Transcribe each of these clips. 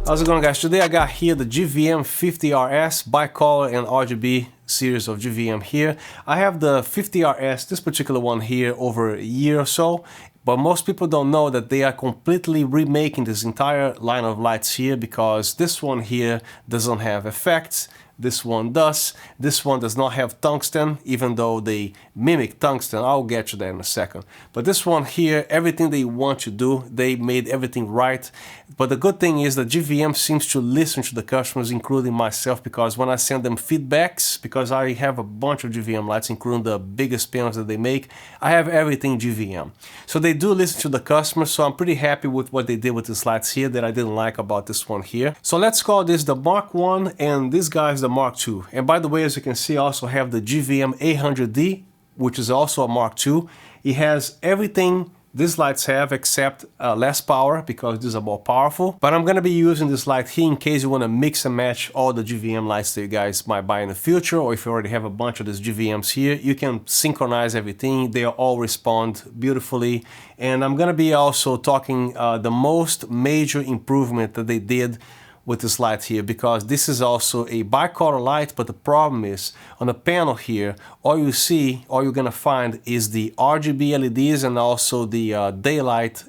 How's it going, guys? Today I got here the GVM 50RS bicolor and RGB series of GVM here. I have the 50RS, this particular one here, over a year or so, but most people don't know that they are completely remaking this entire line of lights here, because this one here doesn't have effects. This one does. This one does not have tungsten, even though they mimic tungsten. I'll get to that in a second. But this one here, everything they want to do, they made everything right. But the good thing is that GVM seems to listen to the customers, including myself, because when I send them feedbacks, because I have a bunch of GVM lights, including the biggest panels that they make, I have everything GVM. So they do listen to the customers, so I'm pretty happy with what they did with these lights here that I didn't like about this one here. So let's call this the Mark 1, and this guy's the Mark 2. And by the way, as you can see, I also have the GVM 800D, which is also a Mark 2. It has everything these lights have except less power, because these are more powerful. But I'm gonna be using this light here in case you wanna mix and match all the GVM lights that you guys might buy in the future, or if you already have a bunch of these GVMs here, you can synchronize everything. They all respond beautifully. And I'm gonna be also talking the most major improvement that they did with this light here, because this is also a bicolor light, but the problem is on the panel here, all you're gonna find is the RGB LEDs and also the daylight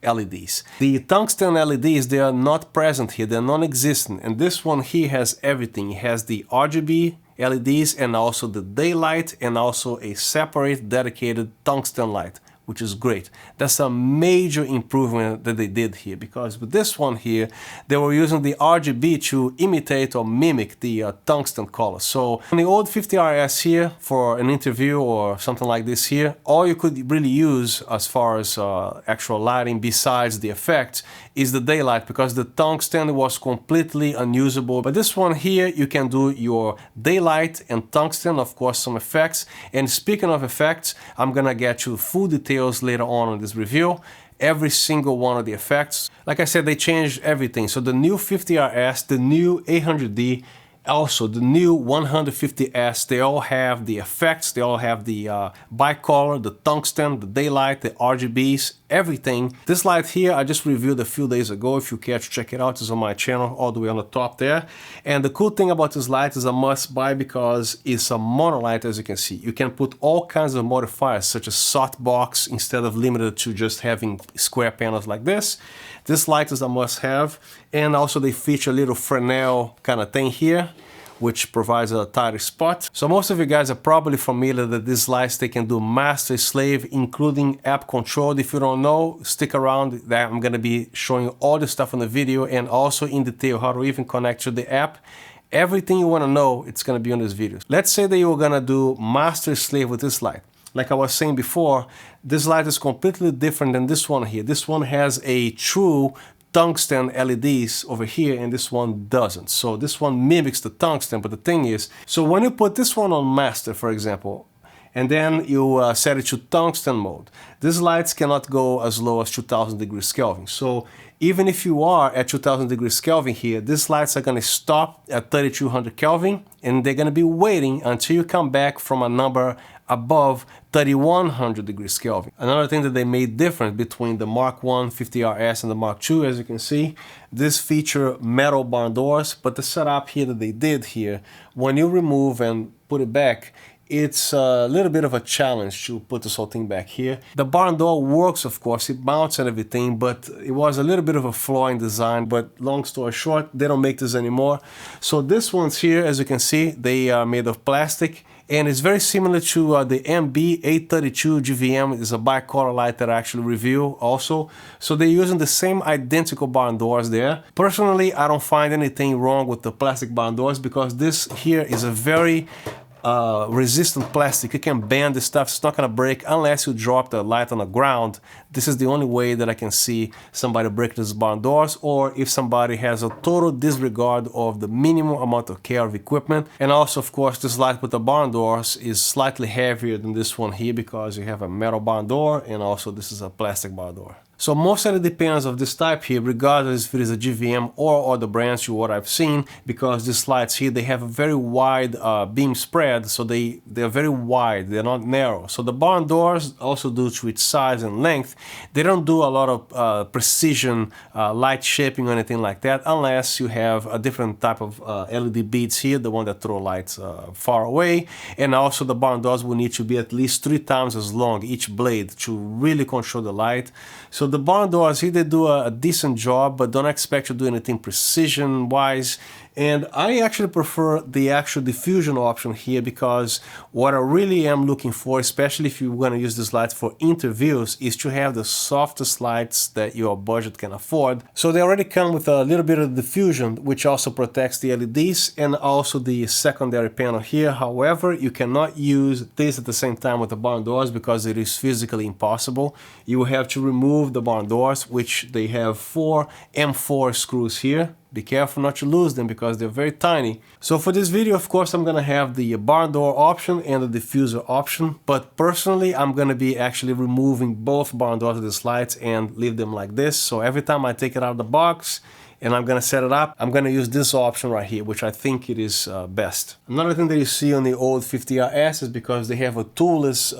LEDs. The tungsten LEDs, they are not present here, they're non-existent, and this one here has everything. It has the RGB LEDs and also the daylight and also a separate dedicated tungsten light, which is great. That's a major improvement that they did here, because with this one here, they were using the RGB to imitate or mimic the tungsten color. So on the old 50RS here, for an interview or something like this here, all you could really use as far as actual lighting besides the effects is the daylight, because the tungsten was completely unusable. But this one here, you can do your daylight and tungsten, of course some effects. And speaking of effects, I'm gonna get you full details later on in this review, every single one of the effects. Like I said, they changed everything. So the new 50RS, the new 800D, also the new 150S, they all have the effects, they all have the bicolor, the tungsten, the daylight, the RGBs, everything. This light here I just reviewed a few days ago. If you care to check it out, it's on my channel all the way on the top there. And the cool thing about this light is a must buy, because it's a monolight. As you can see, you can put all kinds of modifiers such as softbox instead of limited to just having square panels like this. This light is a must have, and also they feature a little Fresnel kind of thing here, which provides a tighter spot. So most of you guys are probably familiar that these lights, they can do master, slave, including app controlled. If you don't know, stick around, that I'm gonna be showing you all this stuff in the video, and also in detail how to even connect to the app. Everything you wanna know, it's gonna be on this video. Let's say that you're gonna do master, slave with this light. Like I was saying before, this light is completely different than this one here. This one has a true tungsten LEDs over here, and this one doesn't. So this one mimics the tungsten, but the thing is, so when you put this one on master, for example, and then you set it to tungsten mode, these lights cannot go as low as 2000 degrees Kelvin. So even if you are at 2000 degrees Kelvin here, these lights are gonna stop at 3200 Kelvin, and they're gonna be waiting until you come back from a number above 3100 degrees Kelvin. Another thing that they made different between the Mark 1 50RS and the Mark 2, as you can see, this feature metal barn doors, but the setup here that they did here, when you remove and put it back, it's a little bit of a challenge to put this whole thing back here. The barn door works, of course, it mounts and everything, but it was a little bit of a flaw in design. But long story short, they don't make this anymore. So this one's here, as you can see, they are made of plastic, and it's very similar to the MB832 GVM. It's a bicolor light that I actually review also. So they're using the same identical barn doors there. Personally, I don't find anything wrong with the plastic barn doors, because this here is a very resistant plastic. You can bend this stuff, it's not gonna break unless you drop the light on the ground. This is the only way that I can see somebody break these barn doors, or if somebody has a total disregard of the minimum amount of care of equipment. And also, of course, this light with the barn doors is slightly heavier than this one here, because you have a metal barn door, and also this is a plastic barn door. So most LED panels of this type here, regardless if it is a GVM or other brands to what I've seen, because these lights here, they have a very wide beam spread, so they're very wide, they're not narrow. So the barn doors, also due to its size and length, they don't do a lot of precision light shaping or anything like that, unless you have a different type of LED beads here, the one that throw lights far away. And also the barn doors will need to be at least 3 times as long, each blade, to really control the light. So the barn doors here, they do a decent job, but don't expect to do anything precision wise. And I actually prefer the actual diffusion option here, because what I really am looking for, especially if you're going to use this light for interviews, is to have the softest lights that your budget can afford. So they already come with a little bit of diffusion, which also protects the LEDs and also the secondary panel here. However, you cannot use this at the same time with the barn doors because it is physically impossible. You will have to remove the barn doors, which they have 4 M4 screws here. Be careful not to lose them because they're very tiny. So for this video, of course, I'm gonna have the barn door option and the diffuser option, but personally, I'm gonna be actually removing both barn doors of these lights and leave them like this. So every time I take it out of the box and I'm gonna set it up, I'm gonna use this option right here, which I think it is best. Another thing that you see on the old 50RS is because they have a toolless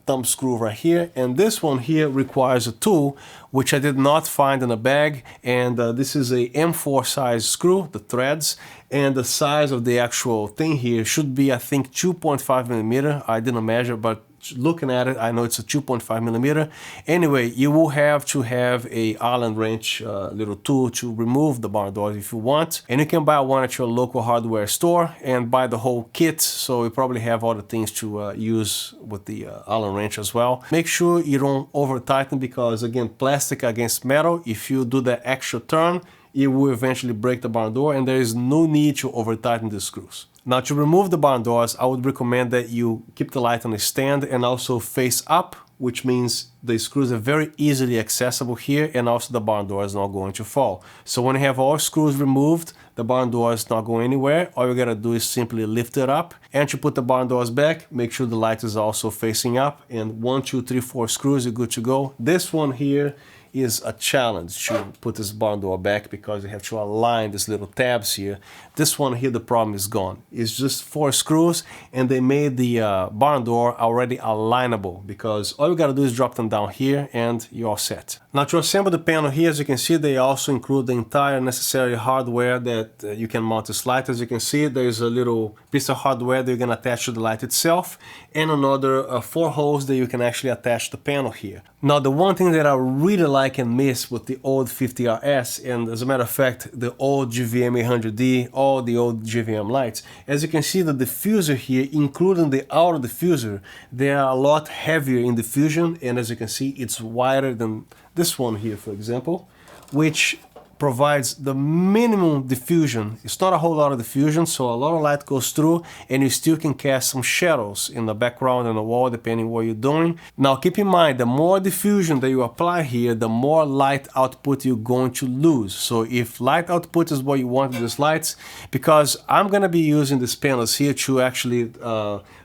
thumb screw right here, and this one here requires a tool, which I did not find in a bag, and this is a M4 size screw, the threads, and the size of the actual thing here should be, I think, 2.5 millimeter. I didn't measure, but looking at it, I know it's a 2.5 millimeter. Anyway, you will have to have a Allen wrench little tool to remove the barn doors if you want, and you can buy one at your local hardware store and buy the whole kit, so you probably have all the things to use with the Allen wrench as well. Make sure you don't over tighten, because again, plastic against metal, if you do the extra turn, it will eventually break the barn door, and there is no need to over tighten the screws. Now, to remove the barn doors, I would recommend that you keep the light on a stand and also face up, which means the screws are very easily accessible here, and also the barn door is not going to fall. So when you have all screws removed, the barn door is not going anywhere. All you gotta do is simply lift it up, and to put the barn doors back, make sure the light is also facing up, and 1, 2, 3, 4 screws, you're good to go. This one here is a challenge to put this barn door back, because you have to align these little tabs here. This one here, the problem is gone. It's just 4 screws, and they made the barn door already alignable, because all you gotta do is drop them down here and you're all set. Now, to assemble the panel here, as you can see, they also include the entire necessary hardware that you can mount this light. As you can see, there's a little piece of hardware that you can attach to the light itself, and another 4 holes that you can actually attach the panel here. Now, the one thing that I really like and miss with the old 50RS, and as a matter of fact, the old GVM 800D, all the old GVM lights, as you can see, the diffuser here, including the outer diffuser, they are a lot heavier in diffusion, and as you can see, it's wider than this one here, for example, which provides the minimum diffusion. It's not a whole lot of diffusion, so a lot of light goes through, and you still can cast some shadows in the background and the wall, depending what you're doing. Now, keep in mind, the more diffusion that you apply here, the more light output you're going to lose. So if light output is what you want with these lights, because I'm gonna be using these panels here to actually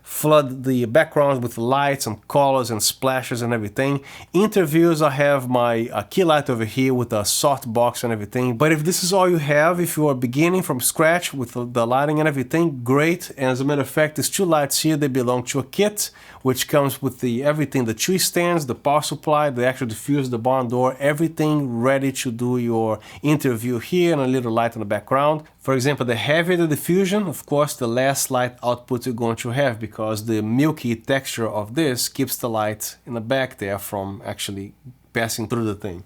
flood the background with lights and colors and splashes and everything. Interviews, I have my key light over here with a soft box and everything. But if this is all you have, if you are beginning from scratch with the lighting and everything, great. And as a matter of fact, these 2 lights here, they belong to a kit, which comes with the everything, the 3 stands, the power supply, the actual diffuser, the barn door, everything ready to do your interview here, and a little light in the background. For example, the heavier the diffusion, of course, the less light output you're going to have, because the milky texture of this keeps the light in the back there from actually passing through the thing.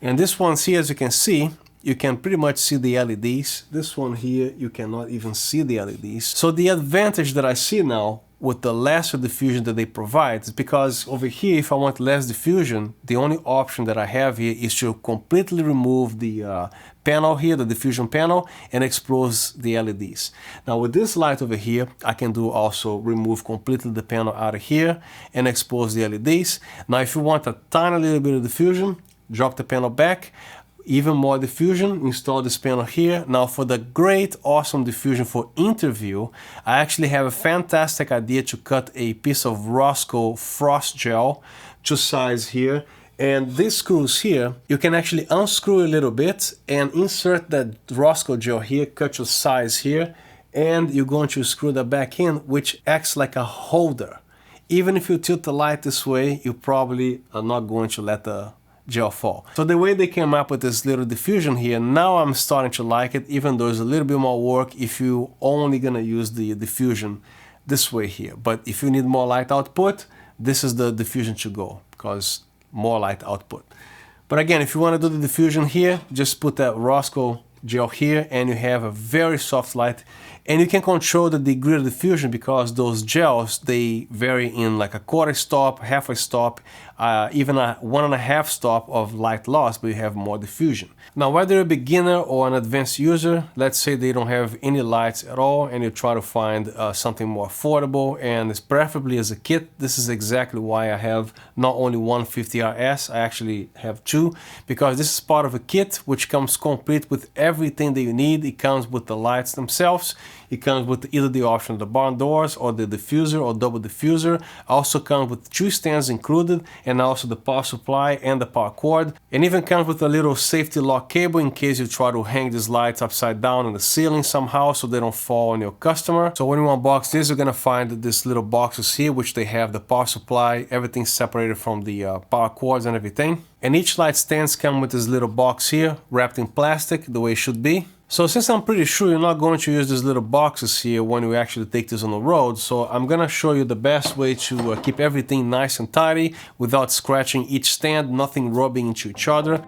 And this one here, as you can see, you can pretty much see the LEDs. This one here, you cannot even see the LEDs. So the advantage that I see now with the lesser diffusion that they provide is because over here, if I want less diffusion, the only option that I have here is to completely remove the panel here, the diffusion panel, and expose the LEDs. Now with this light over here, I can do also remove completely the panel out of here and expose the LEDs. Now if you want a tiny little bit of diffusion, drop the panel back. Even more diffusion, install this panel here. Now for the great, awesome diffusion for interview, I actually have a fantastic idea to cut a piece of Roscoe frost gel to size here, And these screws here, you can actually unscrew a little bit and insert that Roscoe gel here, cut your size here, and you're going to screw that back in, which acts like a holder. Even if you tilt the light this way, you probably are not going to let the gel fall. So the way they came up with this little diffusion here, now I'm starting to like it, even though it's a little bit more work if you only gonna use the diffusion this way here. But if you need more light output, this is the diffusion to go, because more light output. But again, if you want to do the diffusion here, just put that Roscoe gel here and you have a very soft light, and you can control the degree of diffusion because those gels, they vary in like a quarter stop, half a stop, even a 1.5 stop of light loss, but you have more diffusion. Now, whether you're a beginner or an advanced user, let's say they don't have any lights at all and you try to find something more affordable, and it's preferably as a kit. This is exactly why I have not only one 50RS, I actually have two, because this is part of a kit which comes complete with everything that you need. It comes with the lights themselves, it comes with either the option of the barn doors or the diffuser or double diffuser. Also comes with 2 stands included, and also the power supply and the power cord, and even comes with a little safety lock cable in case you try to hang these lights upside down in the ceiling somehow so they don't fall on your customer. So when you unbox this, you're gonna find these little boxes here which they have the power supply, everything separated from the power cords and everything. And each light stands come with this little box here wrapped in plastic the way it should be. So since I'm pretty sure you're not going to use these little boxes here when you actually take this on the road, so I'm gonna show you the best way to keep everything nice and tidy without scratching each stand, nothing rubbing into each other.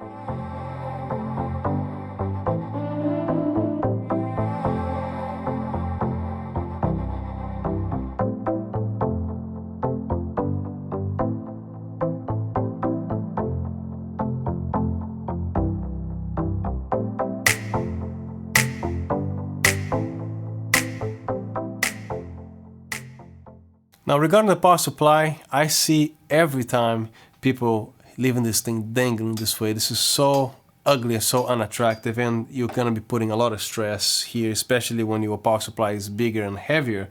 Now, regarding the power supply, I see every time people leaving this thing dangling this way. This is so ugly and so unattractive, and you're gonna be putting a lot of stress here, especially when your power supply is bigger and heavier.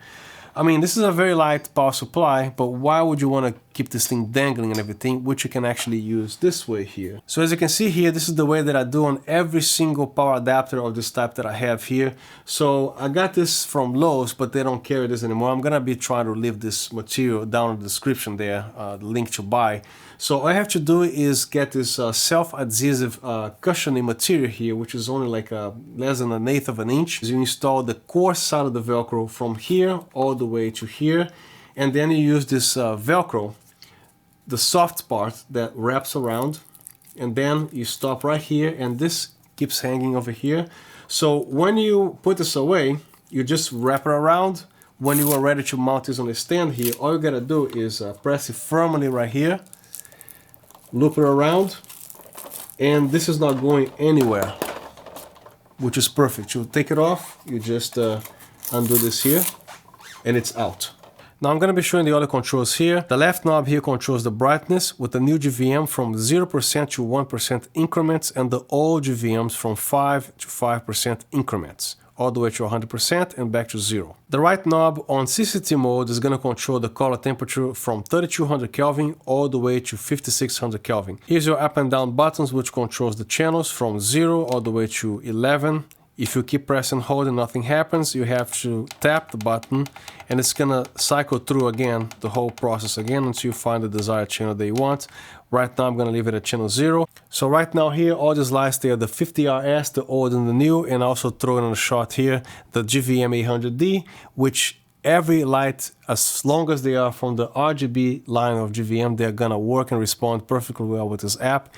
I mean, this is a very light power supply, but why would you want to keep this thing dangling and everything, which you can actually use this way here. So as you can see here, this is the way that I do on every single power adapter of this type that I have here. So I got this from Lowe's, but they don't carry this anymore. I'm gonna be trying to leave this material down in the description there, the link to buy. So all I have to do is get this self-adhesive cushioning material here, which is only like less than 1/8 of an inch. You install the coarse side of the Velcro from here all the way to here, and then you use this Velcro, the soft part that wraps around, and then you stop right here, and this keeps hanging over here. So when you put this away, you just wrap it around. When you are ready to mount this on the stand here, all you gotta do is press it firmly right here, loop it around, and this is not going anywhere, which is perfect. You take it off, you just undo this here, and it's out. Now I'm going to be showing the other controls here. The left knob here controls the brightness with the new GVM from 0% to 1% increments, and the old GVMs from 5 to 5% increments, all the way to 100% and back to 0. The right knob on CCT mode is going to control the color temperature from 3200 Kelvin all the way to 5600 Kelvin. Here's your up and down buttons, which controls the channels from 0 all the way to 11. If you keep pressing and holding, nothing happens. You have to tap the button, and it's gonna cycle through again, the whole process again, until you find the desired channel that you want. Right now I'm gonna leave it at channel 0. So right now here, all these lights, they are the 50RS, the old and the new, and also throw in a shot here, the GVM 800D, which every light, as long as they are from the RGB line of GVM, they're gonna work and respond perfectly well with this app.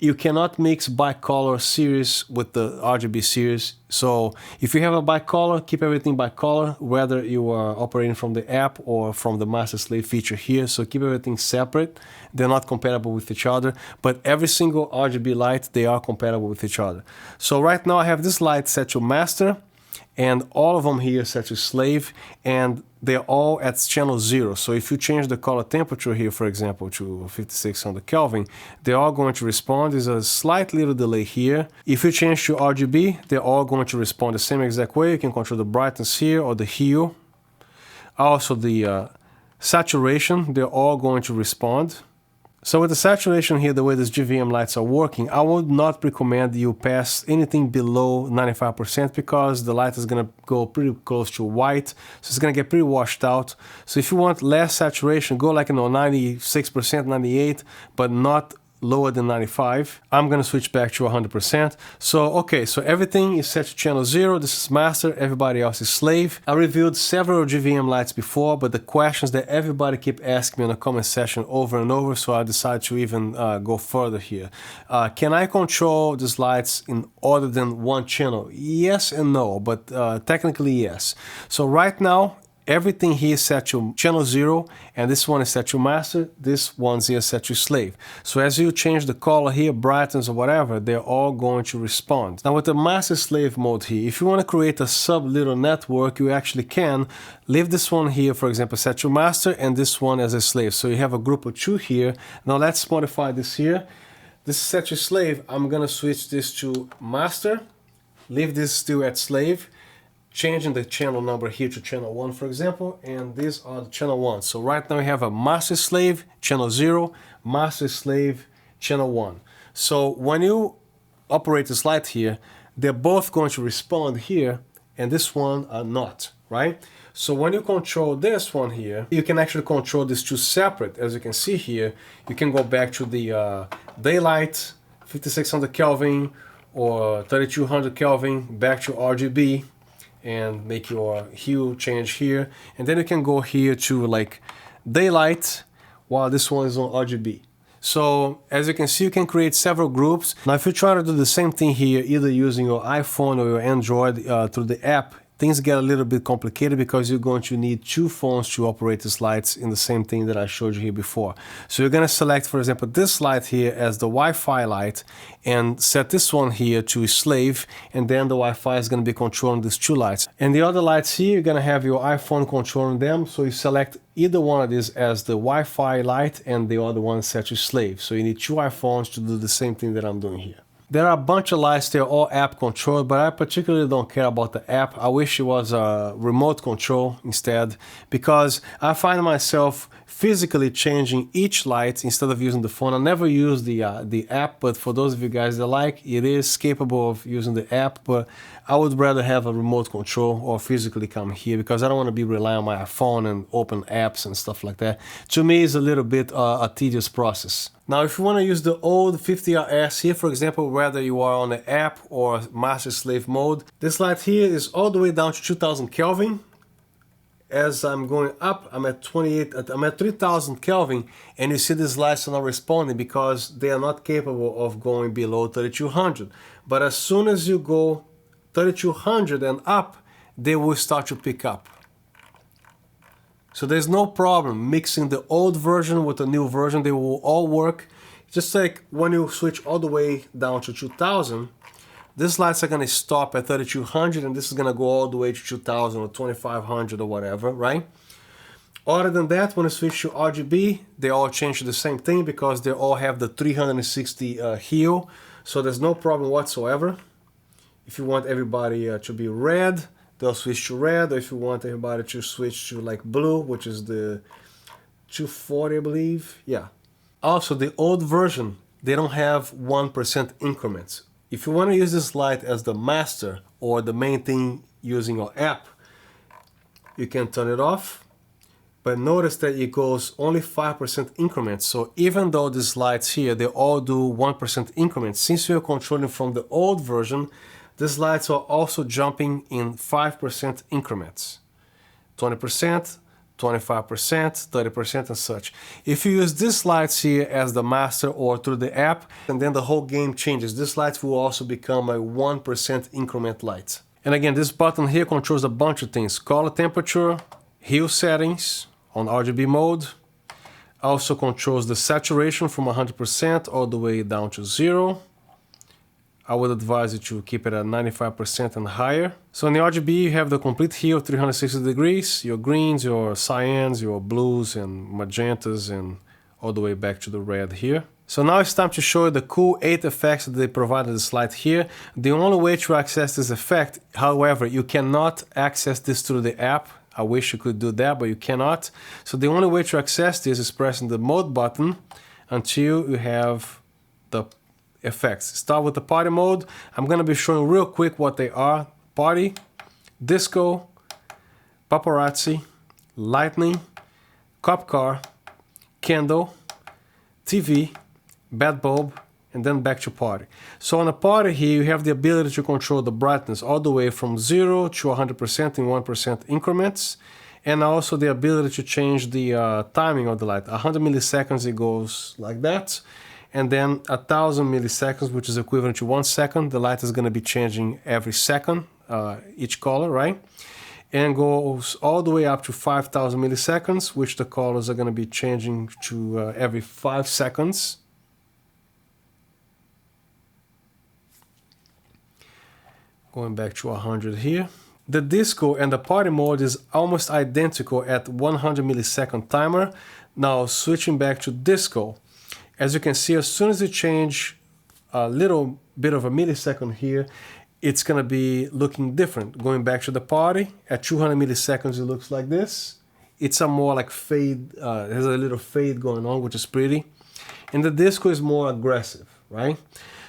You cannot mix bicolor series with the RGB series. So if you have a bicolor, keep everything bicolor, whether you are operating from the app or from the master slave feature here. So keep everything separate. They're not compatible with each other, but every single RGB light, they are compatible with each other. So right now I have this light set to master, and all of them here set to slave, and they're all at channel 0. So if you change the color temperature here, for example, to 5600 Kelvin, they're all going to respond. There's a slight little delay here. If you change to RGB, they're all going to respond the same exact way. You can control the brightness here or the hue. Also the saturation, they're all going to respond So with the saturation here, the way these GVM lights are working, I would not recommend you pass anything below 95% because the light is going to go pretty close to white, so it's going to get pretty washed out. So if you want less saturation, go like 96%, 98%, but not lower than 95. I'm gonna switch back to 100%. So okay, so everything is set to channel 0. This is master, everybody else is slave. I reviewed several GVM lights before, but the questions that everybody keep asking me in the comment section over and over, so I decided to even go further here. Can I control these lights in other than one channel? Yes and no, but technically yes. So right now, everything here is set to channel 0, and this one is set to master, this one's here set to slave. So as you change the color here, brightness or whatever, they're all going to respond. Now with the master slave mode here, if you want to create a sub little network, you actually can leave this one here, for example, set to master, and this one as a slave. So you have a group of 2 here. Now let's modify this here. This is set to slave. I'm gonna switch this to master, leave this still at slave, changing the channel number here to channel 1, for example, and these are the channel 1. So right now we have a master slave, channel 0, master slave, channel 1. So when you operate this light here, they're both going to respond here, and this one are not, right? So when you control this one here, you can actually control these 2 separate. As you can see here, you can go back to the daylight, 5600 Kelvin, or 3200 Kelvin, back to RGB, and make your hue change here, and then you can go here to like daylight while this one is on RGB. So as you can see, you can create several groups. Now if you try to do the same thing here, either using your iPhone or your Android through the app, things get a little bit complicated because you're going to need 2 phones to operate these lights in the same thing that I showed you here before. So you're going to select, for example, this light here as the Wi-Fi light and set this one here to slave, and then the Wi-Fi is going to be controlling these 2 lights. And the other lights here, you're going to have your iPhone controlling them, so you select either one of these as the Wi-Fi light and the other one set to slave. So you need 2 iPhones to do the same thing that I'm doing here. There are a bunch of lights, they're all app controlled, but I particularly don't care about the app. I wish it was a remote control instead, because I find myself physically changing each light instead of using the phone. I never use the app, but for those of you guys that like, it is capable of using the app, but I would rather have a remote control or physically come here because I don't want to be relying on my phone and open apps and stuff like that. To me, it's a little bit a tedious process. Now, if you want to use the old 50RS here, for example, whether you are on the app or master slave mode, this light here is all the way down to 2000 Kelvin. As I'm going up, I'm at 3000 Kelvin, and you see these lights are not responding because they are not capable of going below 3200. But as soon as you go 3200 and up, they will start to pick up. So there's no problem mixing the old version with the new version. They will all work. Just like when you switch all the way down to 2000, these lights are going to stop at 3200 and this is going to go all the way to 2000 or 2500 or whatever, right? Other than that, when you switch to RGB, they all change to the same thing because they all have the 360 hue. So there's no problem whatsoever. If you want everybody to be red, they'll switch to red, or if you want everybody to switch to like blue, which is the 240, I believe. Yeah. Also, the old version, they don't have 1% increments. If you want to use this light as the master or the main thing using your app, you can turn it off. But notice that it goes only 5% increments. So even though these lights here, they all do 1% increments, since you're controlling from the old version, these lights are also jumping in 5% increments. 20%, 25%, 30% and such. If you use these lights here as the master or through the app, and then the whole game changes. These lights will also become a 1% increment light. And again, this button here controls a bunch of things. Color temperature, hue settings on RGB mode. Also controls the saturation from 100% all the way down to 0. I would advise you to keep it at 95% and higher. So in the RGB, you have the complete hue of 360 degrees, your greens, your cyans, your blues and magentas, and all the way back to the red here. So now it's time to show you the cool 8 effects that they provided this light here. The only way to access this effect, however, you cannot access this through the app. I wish you could do that, but you cannot. So the only way to access this is pressing the mode button, until you have the effects. Start with the party mode. I'm going to be showing real quick what they are. Party, disco, paparazzi, lightning, cop car, candle, TV, bad bulb, and then back to party. So on a party here, you have the ability to control the brightness all the way from 0 to 100% in 1% increments, and also the ability to change the timing of the light. 100 milliseconds it goes like that, and then 1000 milliseconds, which is equivalent to 1 second, the light is going to be changing every second, each color, right? And goes all the way up to 5000 milliseconds, which the colors are going to be changing to every 5 seconds. Going back to 100 here. The disco and the party mode is almost identical at 100 millisecond timer. Now switching back to disco. As you can see, as soon as you change a little bit of a millisecond here, it's going to be looking different. Going back to the party, at 200 milliseconds it looks like this. It's a more like fade, there's a little fade going on, which is pretty. And the disco is more aggressive, right?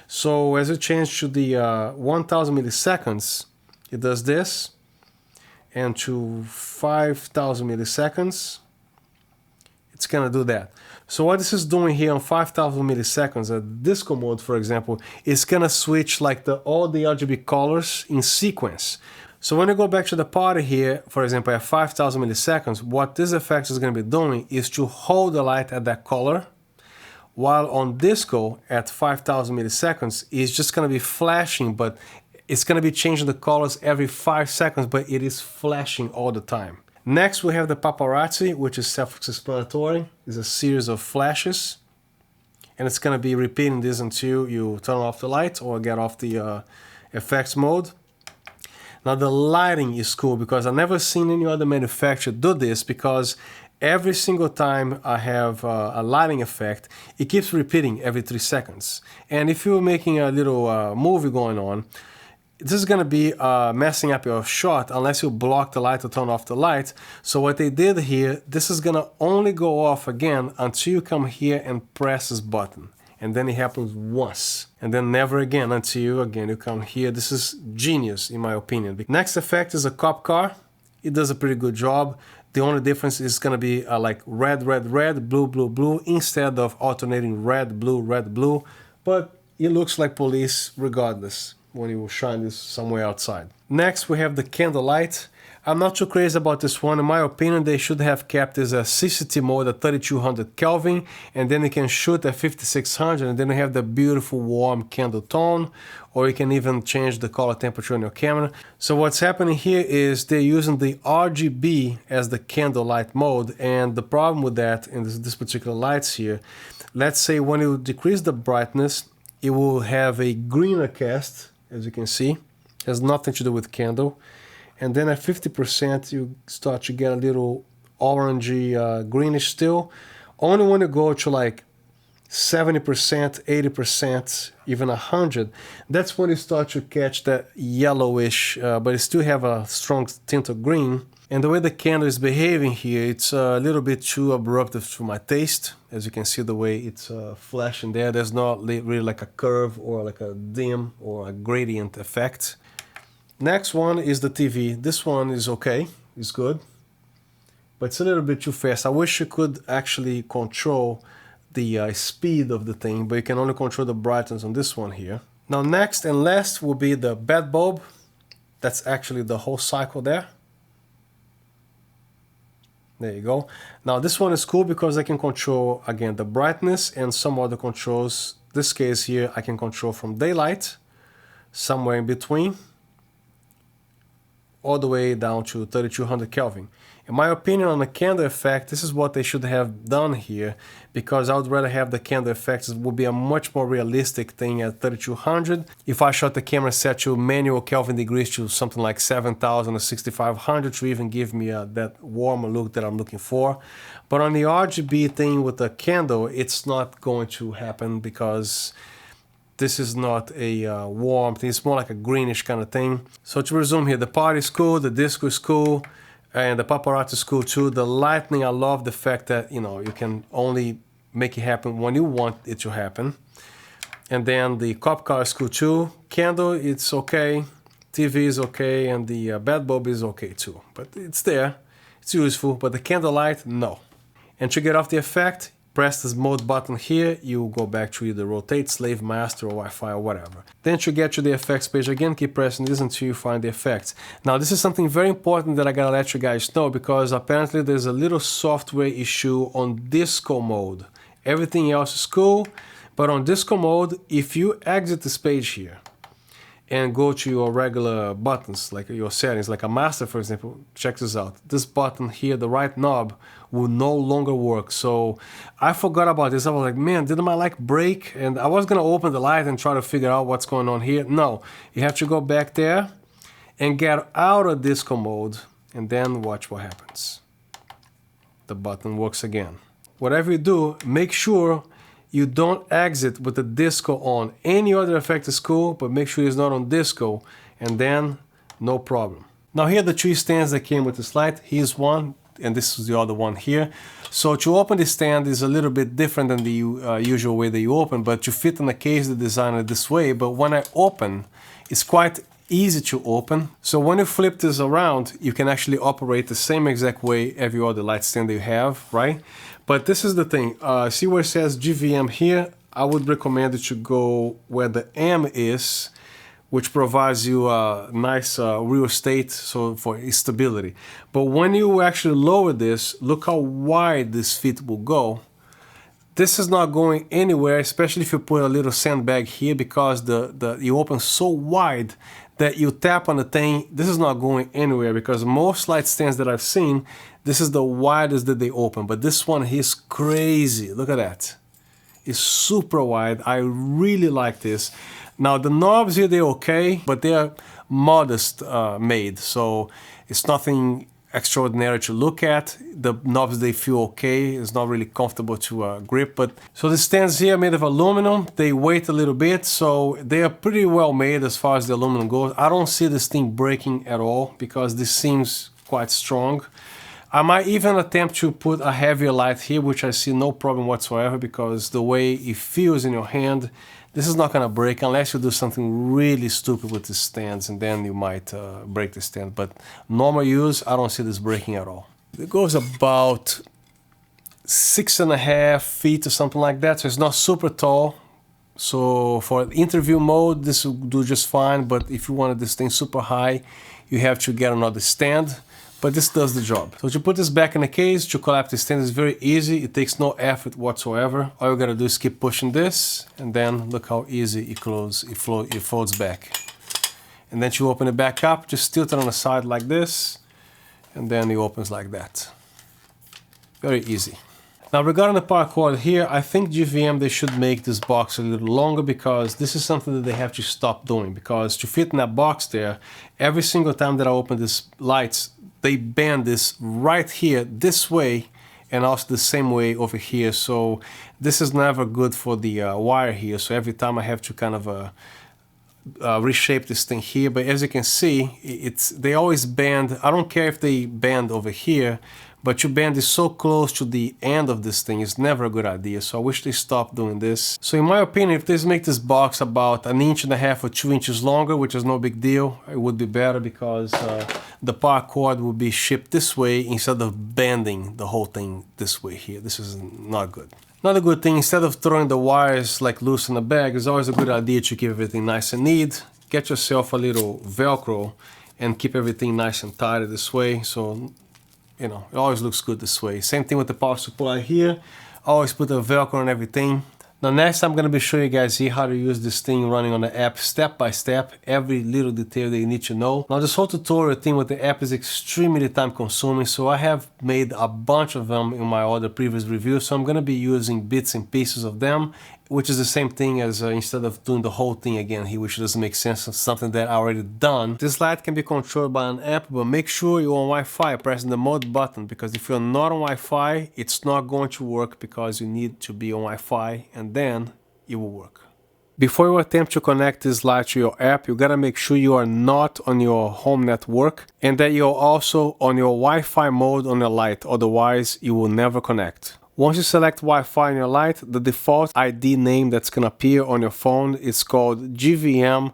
So as you change to the 1000 milliseconds, it does this. And to 5000 milliseconds, it's going to do that. So what this is doing here on 5000 milliseconds, at disco mode, for example, is going to switch like all the RGB colors in sequence. So when you go back to the party here, for example, at 5000 milliseconds, what this effect is going to be doing is to hold the light at that color, while on disco at 5000 milliseconds, it's just going to be flashing, but it's going to be changing the colors every 5 seconds, but it is flashing all the time. Next, we have the paparazzi, which is self-explanatory. It's a series of flashes, and it's going to be repeating this until you turn off the light or get off the effects mode. Now, the lighting is cool because I've never seen any other manufacturer do this, because every single time I have a lighting effect, it keeps repeating every 3 seconds. And if you're making a little movie going on, this is going to be messing up your shot unless you block the light or turn off the light. So what they did here, this is going to only go off again until you come here and press this button. And then it happens once. And then never again until, again, you come here. This is genius, in my opinion. Next effect is a cop car. It does a pretty good job. The only difference is going to be like red, red, red, blue, blue, blue, instead of alternating red, blue, red, blue. But it looks like police regardless when you will shine this somewhere outside. Next, we have the candle light. I'm not too crazy about this one. In my opinion, they should have kept this CCT mode at 3200 Kelvin, and then you can shoot at 5600, and then you have the beautiful warm candle tone, or you can even change the color temperature on your camera. So what's happening here is they're using the RGB as the candle light mode, and the problem with that in this particular lights here, let's say when you decrease the brightness, it will have a greener cast, as you can see. It has nothing to do with candle. And then at 50%, you start to get a little orangey, greenish still. Only when you go to like 70%, 80%, even 100, that's when you start to catch that yellowish, but you still have a strong tint of green. And the way the candle is behaving here, it's a little bit too abrupt for my taste. As you can see, the way it's flashing there, there's not really like a curve or like a dim or a gradient effect. Next one is the TV. This one is okay, it's good, but it's a little bit too fast. I wish you could actually control the speed of the thing, but you can only control the brightness on this one here. Now next and last will be the bad bulb. That's actually the whole cycle there. There you go. Now this one is cool because I can control, again, the brightness and some other controls. This case here, I can control from daylight, somewhere in between, all the way down to 3200 Kelvin. In my opinion, on the candle effect, this is what they should have done here, because I would rather have the candle effects. It would be a much more realistic thing at 3200. If I shot the camera set to manual Kelvin degrees to something like 7000 or 6500 to even give me that warmer look that I'm looking for. But on the RGB thing with the candle, it's not going to happen because this is not a warm thing. It's more like a greenish kind of thing. So to resume here, the party is cool, the disco is cool, and the paparazzi is cool too. The lightning, I love the fact that, you know, you can only make it happen when you want it to happen. And then the cop car is cool too. Candle, it's okay. TV is okay, and the bed bulb is okay too. But it's there, it's useful, but the candle light, no. And to get off the effect, press this mode button here, you go back to either rotate, slave, master, or Wi-Fi, or whatever. Then to get to the effects page again, keep pressing this until you find the effects. Now this is something very important that I gotta let you guys know, because apparently there's a little software issue on disco mode. Everything else is cool, but on disco mode, if you exit this page here, and go to your regular buttons, like your settings, like a master, for example, check this out. This button here, the right knob, will no longer work. So I forgot about this. I was like, man, didn't my light break? And I was gonna open the light and try to figure out what's going on here. No, you have to go back there and get out of disco mode, and then watch what happens. The button works again. Whatever you do, make sure you don't exit with the disco on. Any other effect is cool, but make sure it's not on disco, and then no problem. Now here are the three stands that came with this light. Here's one, and this is the other one here. So to open the stand is a little bit different than the usual way that you open, but to fit in the case, they designed it this way. But when I open, it's quite easy to open. So when you flip this around, you can actually operate the same exact way every other light stand that you have, right? But this is the thing, see where it says GVM here? I would recommend that you go where the M is, which provides you a nice real estate so for stability. But when you actually lower this, look how wide this feet will go. This is not going anywhere, especially if you put a little sandbag here, because you open so wide that you tap on the thing. This is not going anywhere, because most light stands that I've seen, this is the widest that they open. But this one is crazy. Look at that. It's super wide. I really like this. Now the knobs here, they're okay, but they are modest made, so it's nothing extraordinary to look at. The knobs, they feel okay. It's not really comfortable to grip. But so the stands here are made of aluminum. They weigh a little bit, so they are pretty well made as far as the aluminum goes. I don't see this thing breaking at all, because this seems quite strong. I might even attempt to put a heavier light here, which I see no problem whatsoever, because the way it feels in your hand, this is not gonna break unless you do something really stupid with the stands, and then you might break the stand. But normal use, I don't see this breaking at all. It goes about 6.5 feet or something like that, so it's not super tall. So for interview mode, this will do just fine, but if you wanted this thing super high, you have to get another stand. But this does the job. So to put this back in the case, to collapse the stand is very easy. It takes no effort whatsoever. All you gotta do is keep pushing this, and then look how easy it folds back. And then to open it back up, just tilt it on the side like this, and then it opens like that. Very easy. Now regarding the power cord here, I think GVM, they should make this box a little longer, because this is something that they have to stop doing. Because to fit in that box there, every single time that I open these lights, they bend this right here this way, and also the same way over here. So this is never good for the wire here. So every time I have to kind of reshape this thing here. But as you can see, they always bend. I don't care if they bend over here, but you bend this so close to the end of this thing, it's never a good idea. So I wish they stopped doing this. So in my opinion, if they make this box about 1.5 inches or 2 inches longer, which is no big deal, it would be better, because the power cord will be shipped this way instead of bending the whole thing this way here. This is not good. Another good thing, instead of throwing the wires like loose in the bag, it's always a good idea to keep everything nice and neat. Get yourself a little Velcro and keep everything nice and tidy this way. So, you know, it always looks good this way. Same thing with the power supply here. Always put a Velcro on everything. Now next I'm going to be showing you guys here how to use this thing running on the app step by step, every little detail that you need to know. Now this whole tutorial thing with the app is extremely time consuming, so I have made a bunch of them in my other previous reviews, so I'm going to be using bits and pieces of them, which is the same thing as instead of doing the whole thing again here, which doesn't make sense of something that I already done. This light can be controlled by an app, but make sure you're on Wi-Fi pressing the mode button, because if you're not on Wi-Fi, it's not going to work, because you need to be on Wi-Fi, and then it will work. Before you attempt to connect this light to your app, you gotta make sure you are not on your home network, and that you're also on your Wi-Fi mode on the light, otherwise it will never connect. Once you select Wi-Fi in your light, the default ID name that's going to appear on your phone is called GVM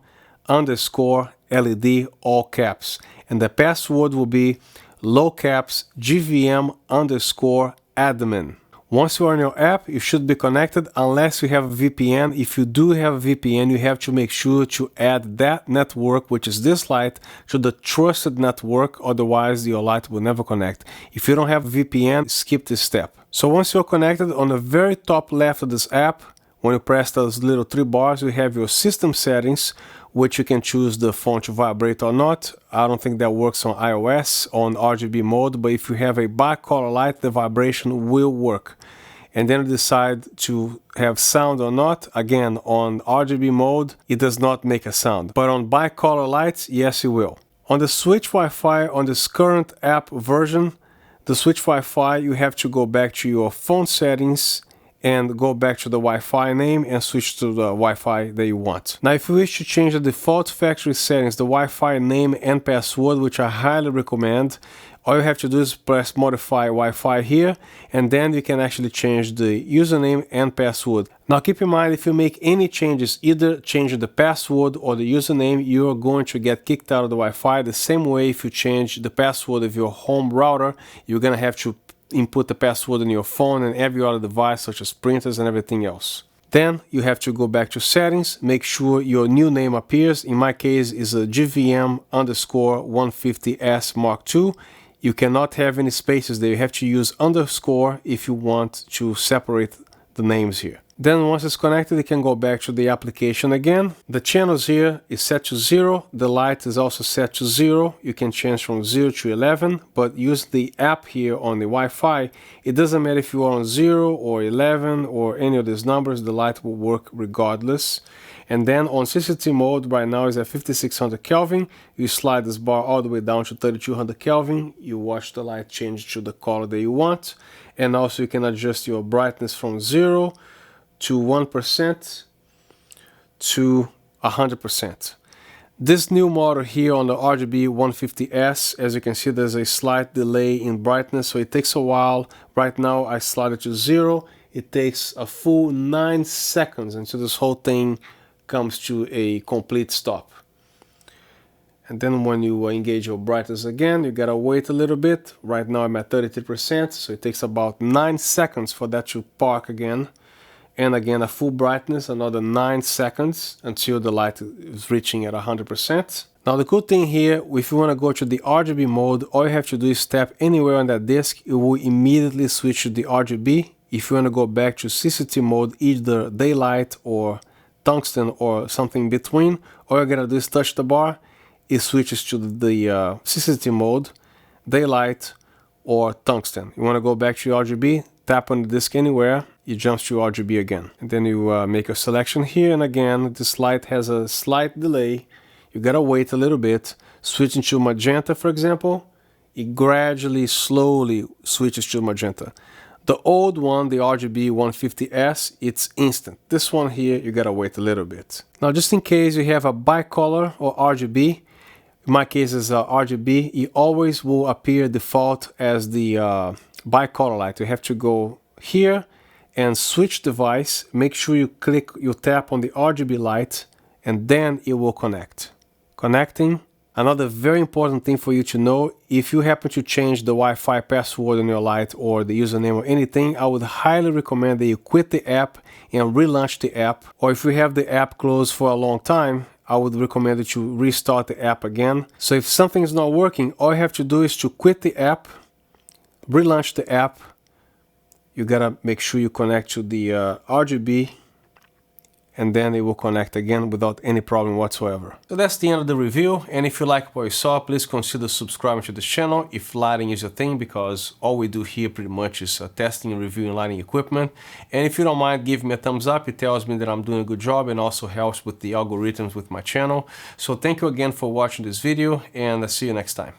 underscore LED, all caps. And the password will be low caps GVM underscore admin. Once you are in your app, you should be connected unless you have a VPN. If you do have a VPN, you have to make sure to add that network, which is this light, to the trusted network, otherwise your light will never connect. If you don't have a VPN, skip this step. So once you're connected, on the very top left of this app, when you press those little three bars, you have your system settings, which you can choose the phone to vibrate or not. I don't think that works on iOS, on RGB mode, but if you have a bicolor light, the vibration will work. And then you decide to have sound or not. Again, on RGB mode, it does not make a sound. But on bicolor lights, yes, it will. On the switch Wi-Fi, on this current app version, the switch Wi-Fi, you have to go back to your phone settings and go back to the Wi-Fi name and switch to the Wi-Fi that you want. Now, if you wish to change the default factory settings, the Wi-Fi name and password, which I highly recommend, all you have to do is press modify Wi-Fi here, and then you can actually change the username and password. Now keep in mind, if you make any changes, either change the password or the username, you are going to get kicked out of the Wi-Fi. The same way if you change the password of your home router, you're gonna have to input the password on your phone and every other device such as printers and everything else. Then you have to go back to settings, make sure your new name appears. In my case is a GVM underscore 150S Mark II. You cannot have any spaces there. You have to use underscore if you want to separate the names here. Then once it's connected, you can go back to the application again. The channels here is set to 0. The light is also set to 0. You can change from 0 to 11, but use the app here on the Wi-Fi. It doesn't matter if you are on 0 or 11 or any of these numbers, the light will work regardless. And then on CCT mode, right now is at 5600 Kelvin. You slide this bar all the way down to 3200 Kelvin. You watch the light change to the color that you want. And also you can adjust your brightness from 0 to 1% to 100%. This new model here on the RGB 150S, as you can see, there's a slight delay in brightness, so it takes a while. Right now I slide it to 0. It takes a full 9 seconds until this whole thing comes to a complete stop. And then when you engage your brightness again, you gotta wait a little bit. Right now I'm at 33%, so it takes about 9 seconds for that to park again. And again, a full brightness, another 9 seconds until the light is reaching at 100%. Now the cool thing here, if you want to go to the RGB mode, all you have to do is tap anywhere on that disk, it will immediately switch to the RGB. If you want to go back to CCT mode, either daylight or tungsten or something in between, all you gotta do is touch the bar, it switches to the CCT mode, daylight or tungsten. You want to go back to your RGB, tap on the disk anywhere, it jumps to RGB again. And then you make a selection here, and again, this light has a slight delay. You gotta wait a little bit. Switching to magenta, for example, it gradually, slowly switches to magenta. The old one, the RGB 150S, it's instant. This one here, you gotta wait a little bit. Now, just in case you have a bicolor or RGB, in my case it's RGB, it always will appear default as the bicolor light. You have to go here and switch device. Make sure you tap on the RGB light, and then it will connect. Connecting. Another very important thing for you to know, if you happen to change the Wi-Fi password on your light or the username or anything, I would highly recommend that you quit the app and relaunch the app. Or if you have the app closed for a long time, I would recommend that you restart the app again. So if something is not working, all you have to do is to quit the app, relaunch the app. You gotta make sure you connect to the RGB, and then it will connect again without any problem whatsoever. So that's the end of the review, and if you like what you saw, please consider subscribing to this channel if lighting is your thing, because all we do here pretty much is testing and reviewing lighting equipment. And if you don't mind, give me a thumbs up. It tells me that I'm doing a good job and also helps with the algorithms with my channel. So thank you again for watching this video, and I'll see you next time.